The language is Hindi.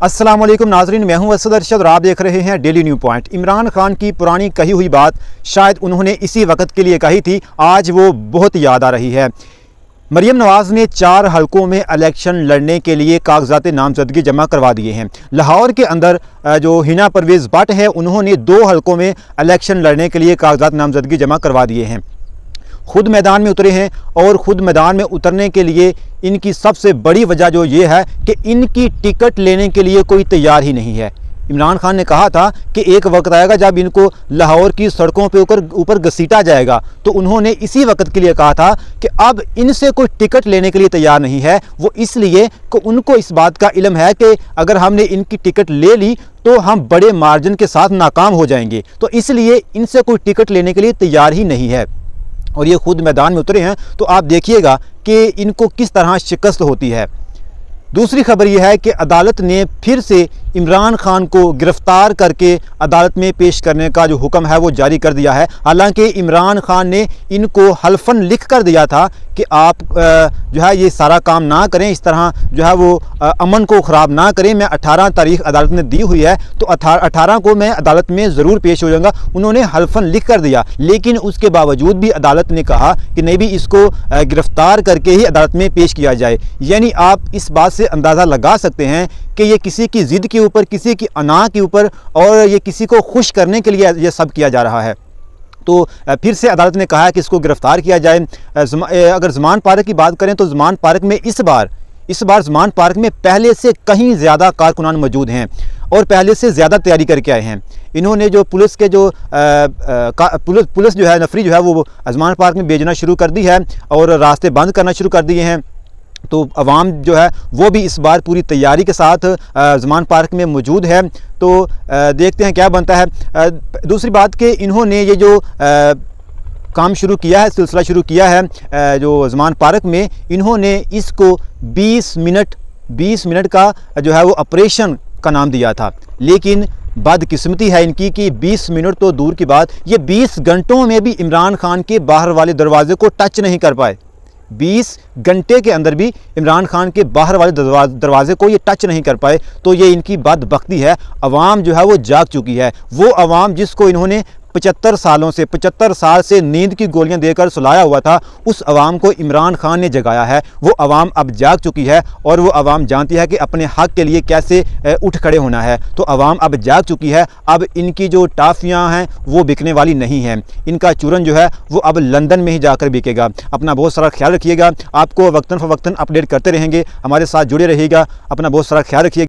अस्सलाम वालेकुम नाजरीन, मैं हूं असद अरशद और आप देख रहे हैं daily new point. Imran Khan की पुरानी कही हुई बात शायद उन्होंने इसी वक्त के लिए कही थी, आज वो बहुत याद आ रही है। मरीम नवाज ने 4 हलकों में इलेक्शन लड़ने के लिए कागजात नामजदगी जमा करवा दिए हैं। लाहौर के अंदर जो हिना परवेज़ भट्ट है, उन्होंने 2 हलकों में इलेक्शन लड़ने के लिए कागजात नामजदगी जमा करवा दिए हैं। खुद मैदान में उतरे हैं और ख़ुद मैदान में उतरने के लिए इनकी सबसे बड़ी वजह जो ये है कि इनकी टिकट लेने के लिए कोई तैयार ही नहीं है। इमरान खान ने कहा था कि एक वक्त आएगा जब इनको लाहौर की सड़कों पे ऊपर घसीटा जाएगा, तो उन्होंने इसी वक्त के लिए कहा था कि अब इनसे कोई टिकट लेने के लिए तैयार नहीं है। वो इसलिए कि उनको इस बात का इल्म है कि अगर हमने इनकी टिकट ले ली तो हम बड़े मार्जिन के साथ नाकाम हो जाएंगे, तो इसलिए इनसे कोई टिकट लेने के लिए तैयार ही नहीं है और ये खुद मैदान में उतरे हैं। तो आप देखिएगा कि इनको किस तरह शिकस्त होती है। दूसरी खबर यह है कि अदालत ने फिर से इमरान खान को गिरफ़्तार करके अदालत में पेश करने का जो हुक्म है वो जारी कर दिया है। हालांकि इमरान खान ने इनको हल्फन लिख कर दिया था कि आप जो है ये सारा काम ना करें, इस तरह जो है वो अमन को ख़राब ना करें। मैं 18 तारीख अदालत ने दी हुई है, तो 18 को मैं अदालत में ज़रूर पेश हो जाऊँगा। उन्होंने हल्फन लिख कर दिया, लेकिन उसके बावजूद भी अदालत ने कहा कि नहीं भी इसको गिरफ़्तार करके ही अदालत में पेश किया जाए। यानी आप इस बात से अंदाज़ा लगा सकते हैं कि ये किसी की ज़िद के ऊपर, किसी की अना के ऊपर और ये किसी को खुश करने के लिए ये सब किया जा रहा है। तो फिर से अदालत ने कहा है कि इसको गिरफ़्तार किया जाए। अगर ज़मान पार्क की बात करें तो ज़मान पार्क में इस बार ज़मान पार्क में पहले से कहीं ज़्यादा कारकुनान मौजूद हैं और पहले से ज़्यादा तैयारी करके आए हैं। इन्होंने जो पुलिस के जो पुलिस जो है नफरी जो है वो ज़मान पार्क में भेजना शुरू कर दी है और रास्ते बंद करना शुरू कर दिए हैं। तो अवाम जो है वो भी इस बार पूरी तैयारी के साथ ज़मान पार्क में मौजूद है। तो देखते हैं क्या बनता है। दूसरी बात कि इन्होंने ये जो काम शुरू किया है, सिलसिला शुरू किया है जो ज़मान पार्क में, इन्होंने इसको 20 मिनट का जो है वो ऑपरेशन का नाम दिया था। लेकिन बदकिस्मती है इनकी कि 20 मिनट तो दूर की बात, ये 20 घंटों में भी इमरान खान के बाहर वाले दरवाजे को टच नहीं कर पाए। 20 घंटे के अंदर भी इमरान खान के बाहर वाले दरवाजे को ये टच नहीं कर पाए। तो ये इनकी बदबख्ती है। अवाम जो है वो जाग चुकी है। वो अवाम जिसको इन्होंने 75 साल से नींद की गोलियां देकर सुलाया हुआ था, उस अवाम को इमरान खान ने जगाया है। वो अवाम अब जाग चुकी है और वो अवाम जानती है कि अपने हक़ के लिए कैसे उठ खड़े होना है। तो अवाम अब जाग चुकी है। अब इनकी जो टाफ़ियाँ हैं वो बिकने वाली नहीं हैं। इनका चूरन जो है वो अब लंदन में ही जाकर बिकेगा। अपना बहुत सारा ख्याल रखिएगा। आपको वक्तन फ़वक्तन अपडेट करते रहेंगे, हमारे साथ जुड़े रहिएगा। अपना बहुत सारा ख्याल रखिएगा।